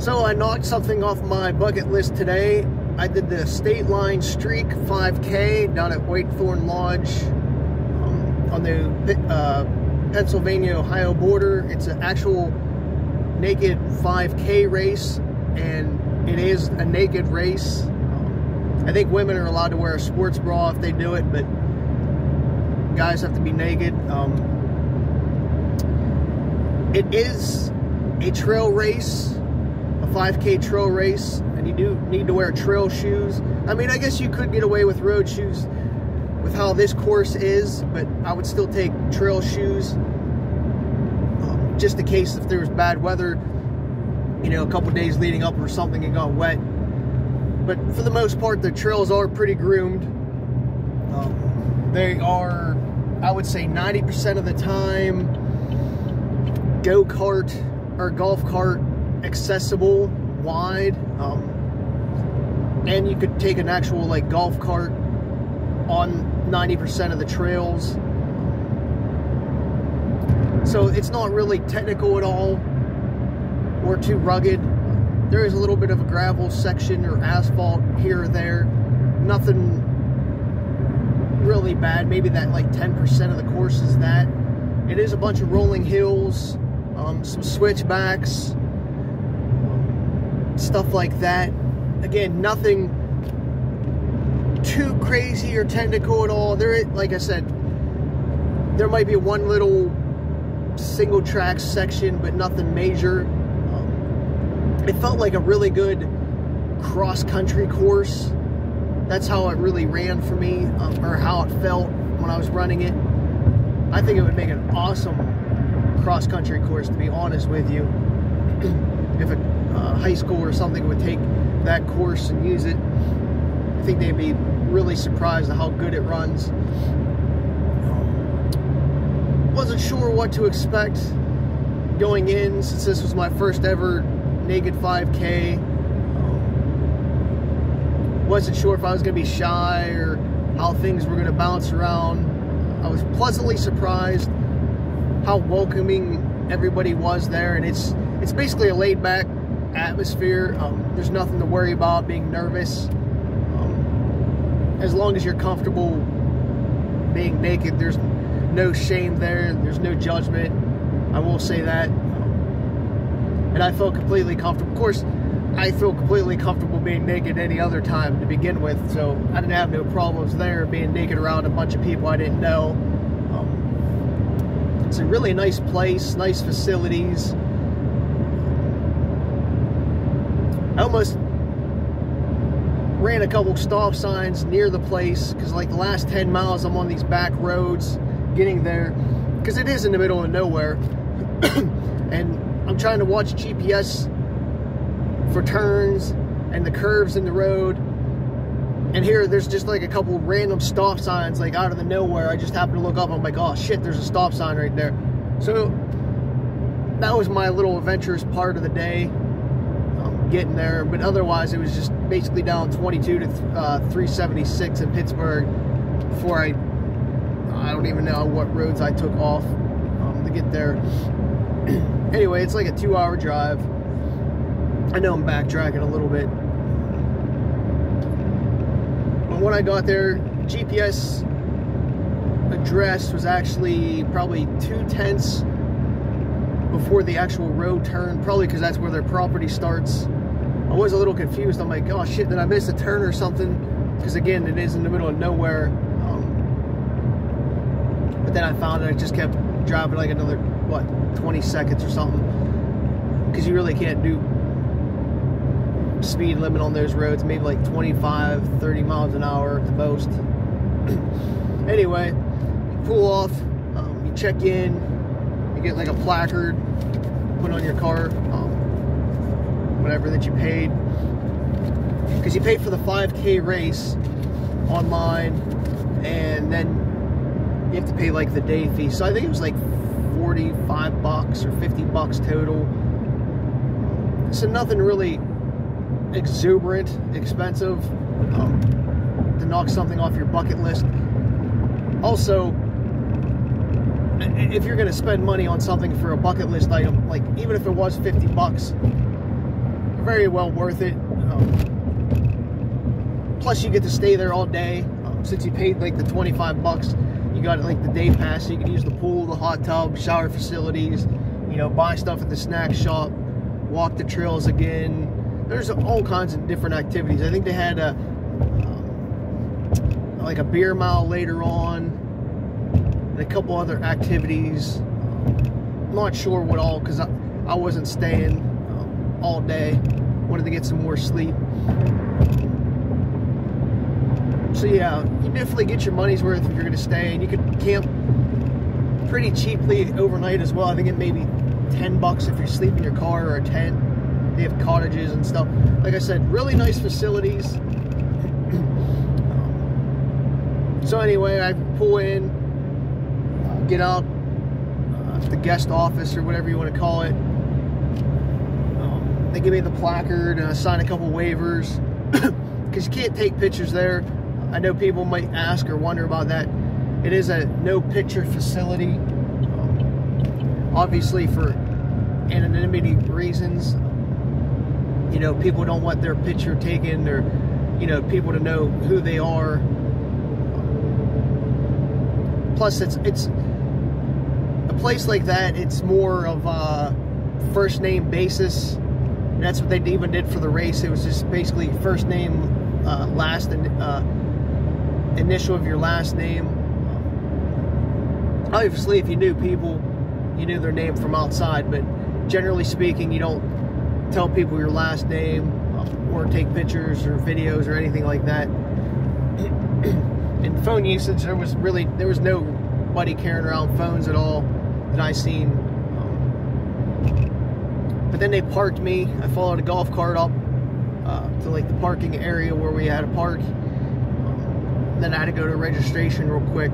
So I knocked something off my bucket list today. I did the State Line Streak 5K down at Whitethorn Lodge on the Pennsylvania-Ohio border. It's an actual naked 5K race, and it is a naked race. I think women are allowed to wear a sports bra if they do it, but guys have to be naked. It is a trail race, a 5K trail race, and you do need to wear trail shoes. I mean, I guess you could get away with road shoes with how this course is, but I would still take trail shoes just in case if there was bad weather, you know, a couple days leading up or something and got wet. But for the most part, the trails are pretty groomed. They are, I would say, 90% of the time go-kart or golf cart accessible, wide, and you could take an actual like golf cart on 90% of the trails. So it's not really technical at all or too rugged. There is a little bit of a gravel section or asphalt here or there. Nothing really bad. Maybe that like 10% of the course is that. It is a bunch of rolling hills, some switchbacks, stuff like that. Again, nothing too crazy or technical at all. There, like I said, there might be one little single track section, but nothing major. It felt like a really good cross-country course. That's how it really ran for me, or how it felt when I was running it. I think it would make an awesome cross-country course, to be honest with you. If a high school or something would take that course and use it, I think they'd be really surprised at how good it runs. Wasn't sure what to expect going in, since this was my first ever naked 5K. Wasn't sure if I was going to be shy or how things were going to bounce around. I was pleasantly surprised how welcoming everybody was there, and it's basically a laid-back atmosphere. There's nothing to worry about being nervous. As long as you're comfortable being naked, there's no shame there. There's no judgment. I will say that. And I felt completely comfortable. Of course, I feel completely comfortable being naked any other time to begin with, so I didn't have no problems there being naked around a bunch of people I didn't know. It's a really nice place, nice facilities. I almost ran a couple stop signs near the place, because like the last 10 miles I'm on these back roads getting there, because it is in the middle of nowhere. And I'm trying to watch GPS for turns and the curves in the road, and here there's just like a couple random stop signs like out of the nowhere. I just happened to look up, I'm like, oh shit, there's a stop sign right there. So that was my little adventurous part of the day, getting there. But otherwise it was just basically down 22 to 376 in Pittsburgh before I don't even know what roads I took off to get there. Anyway, it's like a 2-hour drive. I know I'm backtracking a little bit. But when I got there, GPS address was actually probably 2/10 before the actual road turn, probably because that's where their property starts. I was a little confused. I'm like, oh shit, did I miss a turn or something? Because again, it is in the middle of nowhere. But then I found it. I just kept driving like another, what, 20 seconds or something, because you really can't do speed limit on those roads, maybe like 25, 30 miles an hour at the most. Anyway, you pull off, you check in, you get like a placard, put on your car, whatever that you paid, because you paid for the 5K race online, and then you have to pay like the day fee. So I think it was like 45 bucks or 50 bucks total. So nothing really exuberant expensive to knock something off your bucket list. Also, if you're going to spend money on something for a bucket list item, like even if it was 50 bucks very well worth it. Plus you get to stay there all day. Since you paid like the 25 bucks, you got like the day pass, so you can use the pool, the hot tub, shower facilities, you know, buy stuff at the snack shop, walk the trails again. There's all kinds of different activities. I think they had like a beer mile later on, and a couple other activities. I'm not sure what all, because I wasn't staying all day. Wanted to get some more sleep. So yeah, you definitely get your money's worth if you're going to stay, and you could camp pretty cheaply overnight as well. I think it may be 10 bucks if you sleep in your car, or a tent. They have cottages and stuff. Like I said, really nice facilities. So anyway, I pull in, get out the guest office or whatever you want to call it. They give me the placard and I sign a couple waivers because you can't take pictures there. I know people might ask or wonder about that. It is a no picture facility, obviously for anonymity reasons. You know, people don't want their picture taken, or, you know, people to know who they are. Plus, it's a place like that. It's more of a first name basis. And that's what they even did for the race. It was just basically first name, last initial of your last name. Obviously, if you knew people, you knew their name from outside. But generally speaking, you don't tell people your last name or take pictures or videos or anything like that. In phone usage, there was nobody carrying around phones at all that I seen. But then they parked me. I followed a golf cart up to like the parking area where we had to park. Then I had to go to registration real quick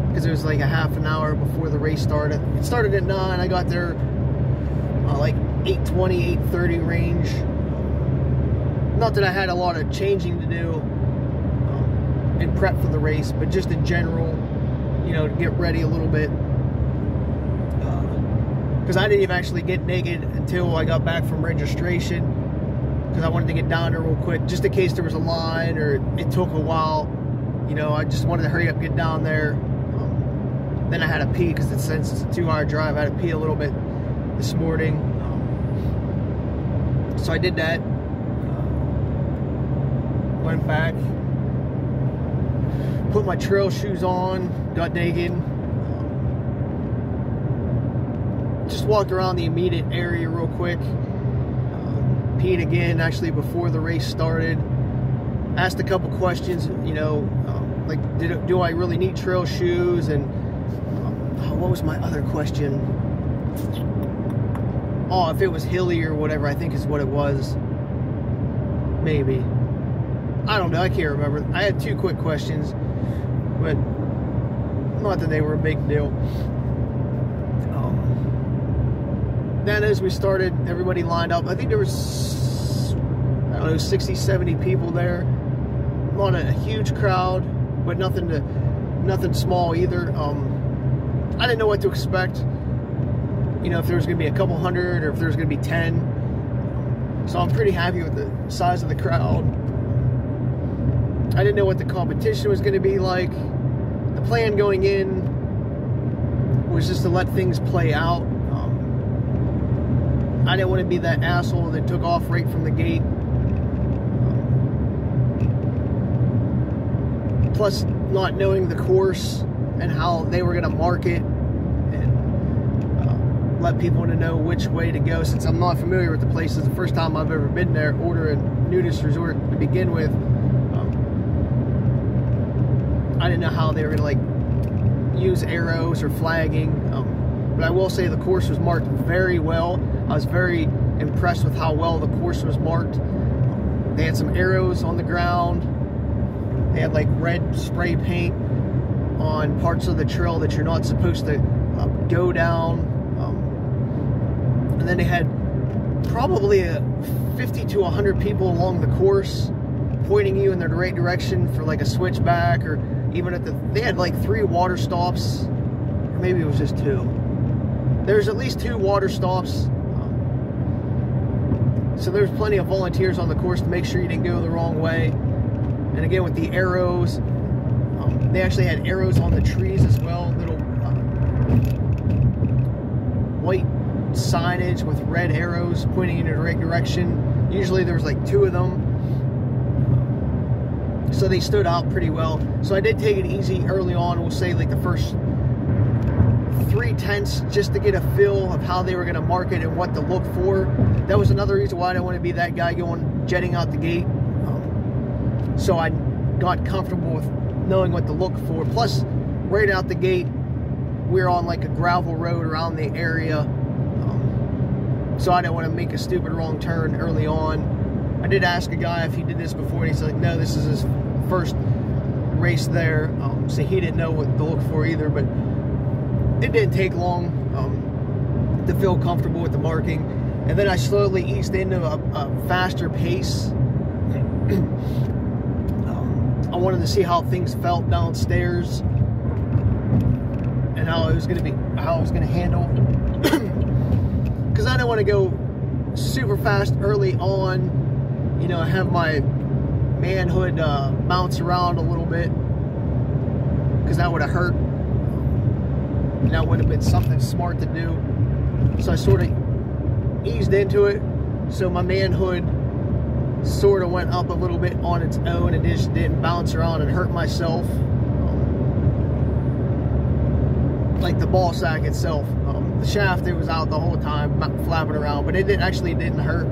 because it was like a half an hour before the race started. It started at 9. I got there like 8:20, 8:30 range. Not that I had a lot of changing to do and prep for the race, but just in general, you know, to get ready a little bit. Because I didn't even actually get naked until I got back from registration, because I wanted to get down there real quick, just in case there was a line or it took a while. You know, I just wanted to hurry up, get down there. Then I had to pee, because since it's a 2-hour drive, I had to pee a little bit this morning. So I did that. Went back, put my trail shoes on, got naked. Just walked around the immediate area real quick. Peed again, actually, before the race started. Asked a couple questions, you know, like, do I really need trail shoes? And what was my other question? Oh, if it was hilly or whatever, I think is what it was. Maybe. I don't know, I can't remember. I had 2 quick questions, but not that they were a big deal. Then as we started, everybody lined up. I think there was, I don't know, 60, 70 people there. Not a huge crowd, but nothing small either. I didn't know what to expect. You know, if there was going to be a couple hundred or if there was going to be 10. So I'm pretty happy with the size of the crowd. I didn't know what the competition was going to be like. The plan going in was just to let things play out. I didn't want to be that asshole that took off right from the gate. Plus, not knowing the course and how they were going to mark it and let people to know which way to go. Since I'm not familiar with the place, it's the first time I've ever been there, order a nudist resort to begin with. I didn't know how they were going to like use arrows or flagging. But I will say the course was marked very well. I was very impressed with how well the course was marked. They had some arrows on the ground. They had like red spray paint on parts of the trail that you're not supposed to go down. And then they had probably 50 to 100 people along the course pointing you in the right direction for like a switchback, or even at they had like 3 water stops, or maybe it was just 2. There's at least 2 water stops. So there's plenty of volunteers on the course to make sure you didn't go the wrong way. And again, with the arrows, they actually had arrows on the trees as well, little white signage with red arrows pointing in the right direction. Usually there was like 2 of them, so they stood out pretty well. So I did take it easy early on, we'll say like the first 3/10, just to get a feel of how they were going to market and what to look for. That was another reason why I didn't want to be that guy jetting out the gate. So I got comfortable with knowing what to look for. Plus, right out the gate, we're on like a gravel road around the area. So I didn't want to make a stupid wrong turn early on. I did ask a guy if he did this before, and he said, like, no, this is his first race there. So he didn't know what to look for either, but it didn't take long to feel comfortable with the marking. And then I slowly eased into a faster pace. I wanted to see how things felt downstairs and how it was going to handle. Because I didn't want to go super fast early on, you know, have my manhood bounce around a little bit, because that would have hurt. And that would have been something smart to do. So I sort of eased into it, so my manhood sort of went up a little bit on its own and just didn't bounce around and hurt myself like the ball sack itself. The shaft, it was out the whole time, flapping around, but it didn't hurt.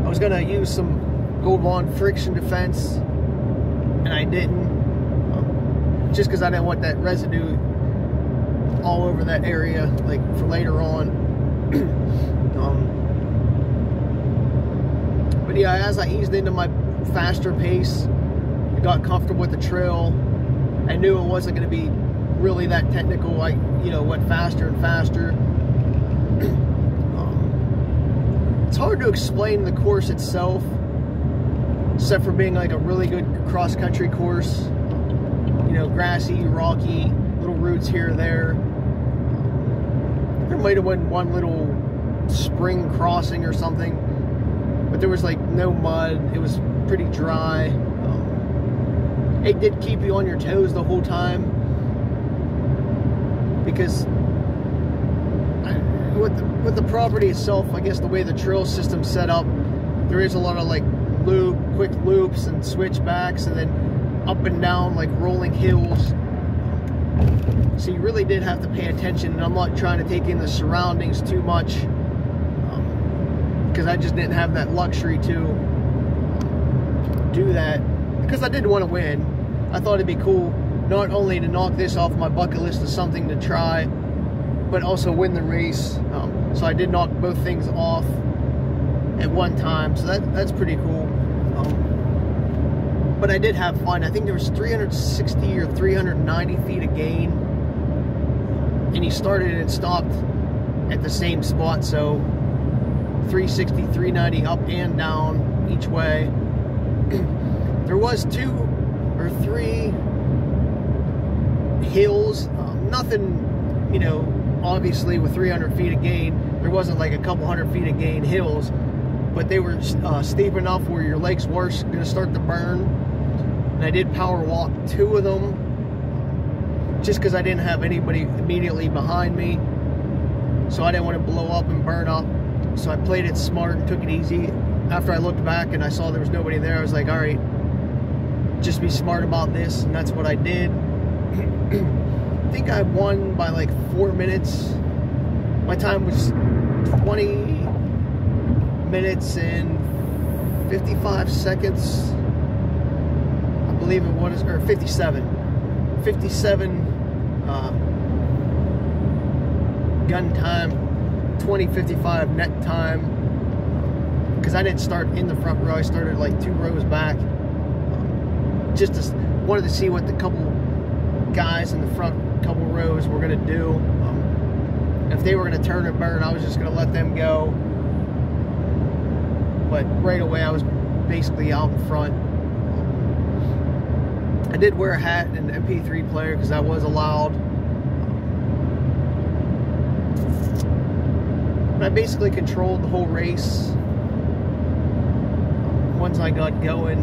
I was gonna use some Gold Bond friction defense, and I didn't, just because I didn't want that residue all over that area, like for later on. But yeah, as I eased into my faster pace, I got comfortable with the trail. I knew it wasn't going to be really that technical. I, you know, went faster and faster. It's hard to explain the course itself, except for being like a really good cross-country course. You know, grassy, rocky, little roots here or there. There might have been one little spring crossing or something, but there was like no mud. It was pretty dry. It did keep you on your toes the whole time, because with the property itself, I guess the way the trail system's set up, there is a lot of like quick loops and switchbacks, and then up and down like rolling hills. So you really did have to pay attention, and I'm not trying to take in the surroundings too much, because I just didn't have that luxury to do that, because I did want to win. I thought it'd be cool not only to knock this off my bucket list as something to try, but also win the race. So I did knock both things off at one time, so that's pretty cool. But I did have fun. I think there was 360 or 390 feet of gain, and he started and stopped at the same spot, so 360, 390 up and down each way. There was 2 or 3 hills, nothing, you know, obviously with 300 feet of gain, there wasn't like a couple hundred feet of gain hills, but they were steep enough where your legs were going to start to burn. And I did power walk 2 of them, just because I didn't have anybody immediately behind me, so I didn't want to blow up and burn up. So I played it smart and took it easy. After I looked back and I saw there was nobody there, I was like, all right, just be smart about this, and that's what I did. I think I won by like 4 minutes. My time was 20 minutes and 55 seconds, I believe it was, or 57 gun time, 20:55 net time, because I didn't start in the front row. I started like 2 rows back, just wanted to see what the couple guys in the front couple rows were going to do. If they were going to turn and burn, I was just going to let them go. But right away I was basically out in front. I did wear a hat and an MP3 player because that was allowed. But I basically controlled the whole race. once I got going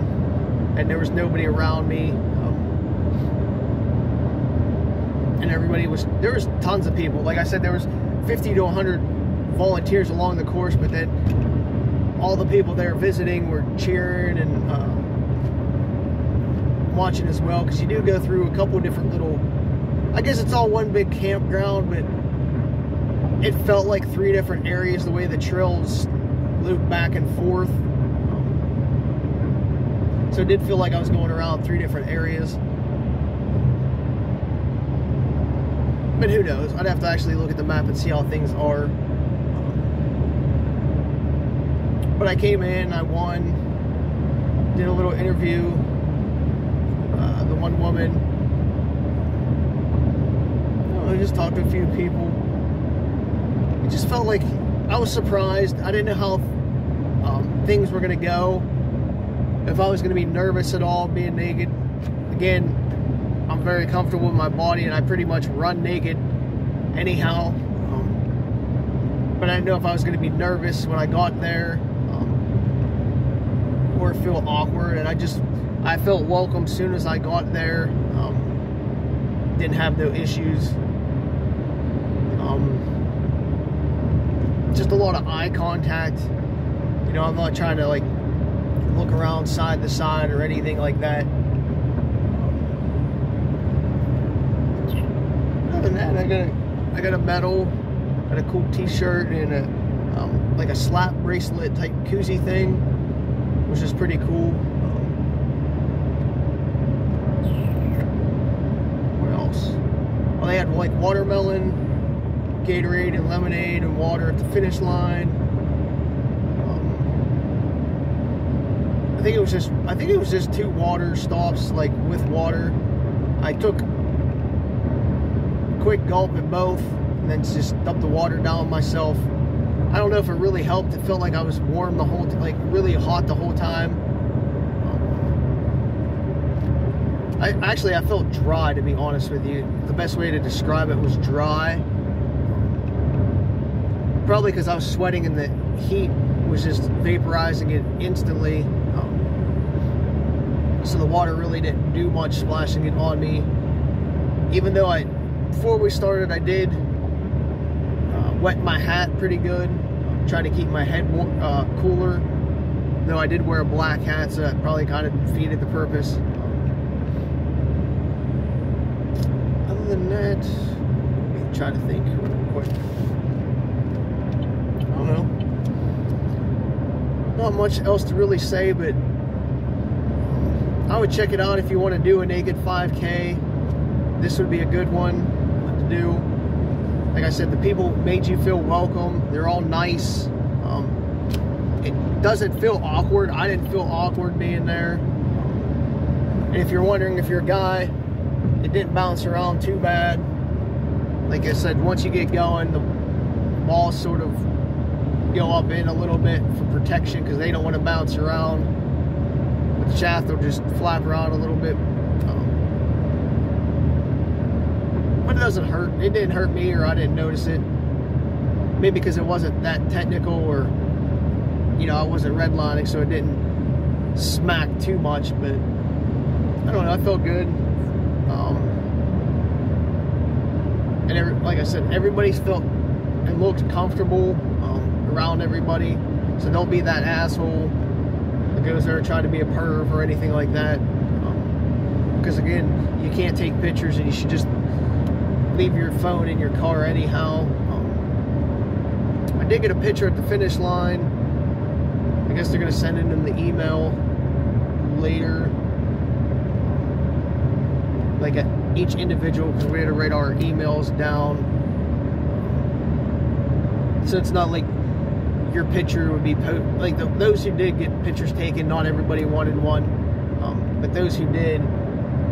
and there was nobody around me, and there was tons of people. Like I said, there was 50 to 100 volunteers along the course, but then all the people there visiting were cheering and watching as well, because you do go through a couple different little, I guess it's all one big campground, but it felt like 3 different areas the way the trails loop back and forth. So it did feel like I was going around 3 different areas. But who knows? I'd have to actually look at the map and see how things are. But I came in, I won, did a little interview. The one woman, I just talked to a few people. It just felt like I was surprised. I didn't know how things were going to go. If I was going to be nervous at all being naked. Again, I'm very comfortable with my body and I pretty much run naked anyhow. But I didn't know if I was going to be nervous when I got there, or feel awkward. And I felt welcome as soon as I got there. Didn't have no issues. Just a lot of eye contact. You know, I'm not trying to like look around side to side or anything like that. Other than that, I got a medal, got a cool T-shirt, and a like a slap bracelet type koozie thing, which is pretty cool. What else? Well, they had like watermelon, Gatorade, and lemonade and water at the finish line. I think it was just 2 water stops, like with water. I took a quick gulp at both, and then just dumped the water down myself. I don't know if it really helped. It felt like I was warm the whole, like really hot the whole time. I felt dry, to be honest with you. The best way to describe it was dry. Probably because I was sweating and the heat was just vaporizing it instantly. So the water really didn't do much splashing it on me. Even though before we started, I did wet my hat pretty good. Trying to keep my head more, cooler. Though I did wear a black hat, so that probably kind of defeated the purpose. Other than that, let me try to think real quick. I don't know. Not much else to really say, but I would check it out if you want to do a naked 5K. This would be a good one to do. Like I said, the people made you feel welcome. They're all nice. It doesn't feel awkward. I didn't feel awkward being there. And if you're wondering if you're a guy, it didn't bounce around too bad. Like I said, once you get going, the balls sort of go up in a little bit for protection because they don't want to bounce around. The shaft will just flap around a little bit. But it doesn't hurt. It didn't hurt me, or I didn't notice it. Maybe because it wasn't that technical, or, you know, I wasn't redlining, so it didn't smack too much. But I don't know, I felt good. And like I said, everybody felt and looked comfortable around everybody. So don't be that asshole that goes there trying to be a perv or anything like that. Because again, you can't take pictures, and you should just leave your phone in your car anyhow. I did get a picture at the finish line. I guess they're going to send it in the email later. Like at each individual, because we had to write our emails down. So it's not like your picture would be like those who did get pictures taken, not everybody wanted one. But those who did,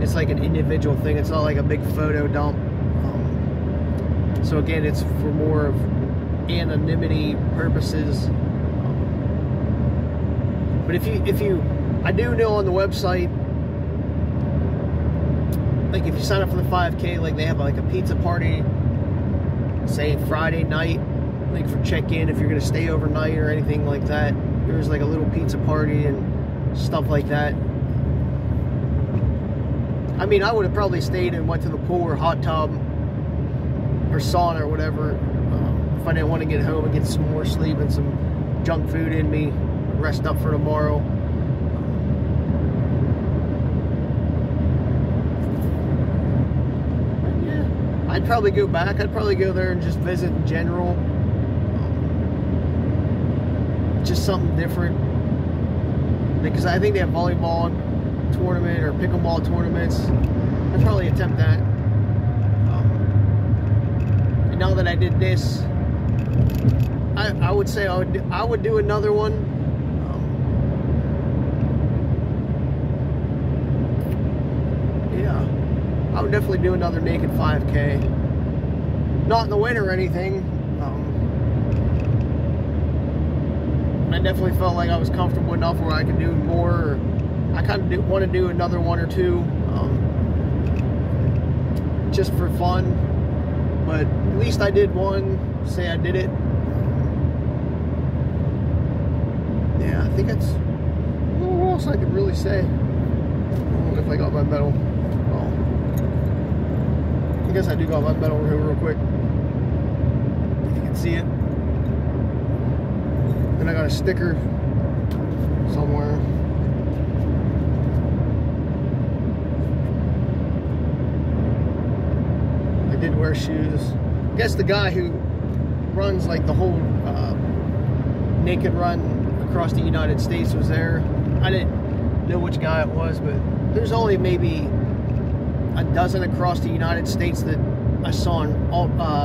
it's like an individual thing. It's not like a big photo dump. So again, it's for more of anonymity purposes. But if you, I do know on the website, like if you sign up for the 5K, like they have like a pizza party, say Friday night, like for check-in, if you're gonna stay overnight or anything like that. There's like a little pizza party, and stuff like that. I mean, I would have probably stayed and went to the pool or hot tub or sauna or whatever if I didn't want to get home and get some more sleep and some junk food in me, rest up for tomorrow. Yeah, I'd probably go back. I'd probably go there and just visit in general. Just something different, because I think they have volleyball tournament or pickleball tournaments. I'd probably attempt that. And now that I did this, I would say I would do another one. Yeah, I would definitely do another naked 5K. Not in the winter or anything. I definitely felt like I was comfortable enough where I could do more. Or I kind of want to do another one or two, just for fun. But at least I did one. Say I did it. Yeah, I think that's. What else I could really say? I don't know if I got my medal. Oh, I guess I do got my medal here real quick. If you can see it. And I got a sticker somewhere. I did wear shoes. I guess the guy who runs like the whole naked run across the United States was there. I didn't know which guy it was, but there's only maybe a dozen across the United States that I saw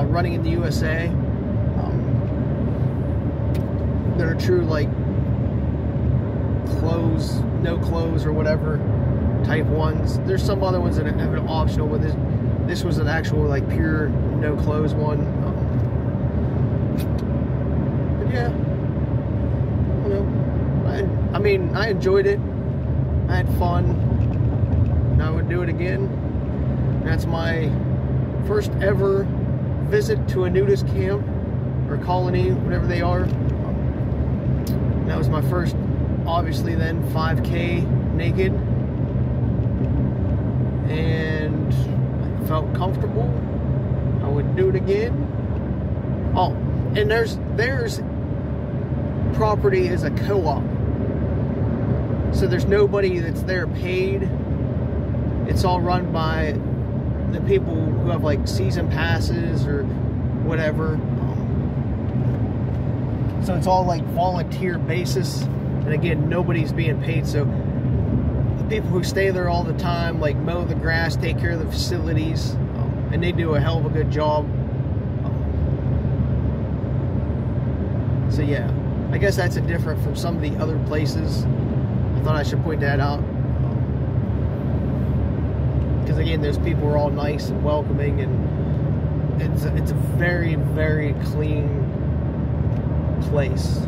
running in the USA. That are true, like clothes, no clothes or whatever type ones. There's some other ones that have an optional, but this was an actual like pure no clothes one. But yeah, I don't know. I mean, I enjoyed it. I had fun. And I would do it again. That's my first ever visit to a nudist camp or colony, whatever they are. That was my first, obviously then, 5K naked. And I felt comfortable. I would do it again. Oh, and there's property is a co-op. So there's nobody that's there paid. It's all run by the people who have like season passes or whatever. So it's all like volunteer basis, and again, nobody's being paid. So the people who stay there all the time, like mow the grass, take care of the facilities, and they do a hell of a good job. So yeah, I guess that's a different from some of the other places. I thought I should point that out. Because again, those people are all nice and welcoming, and it's a very, very clean place.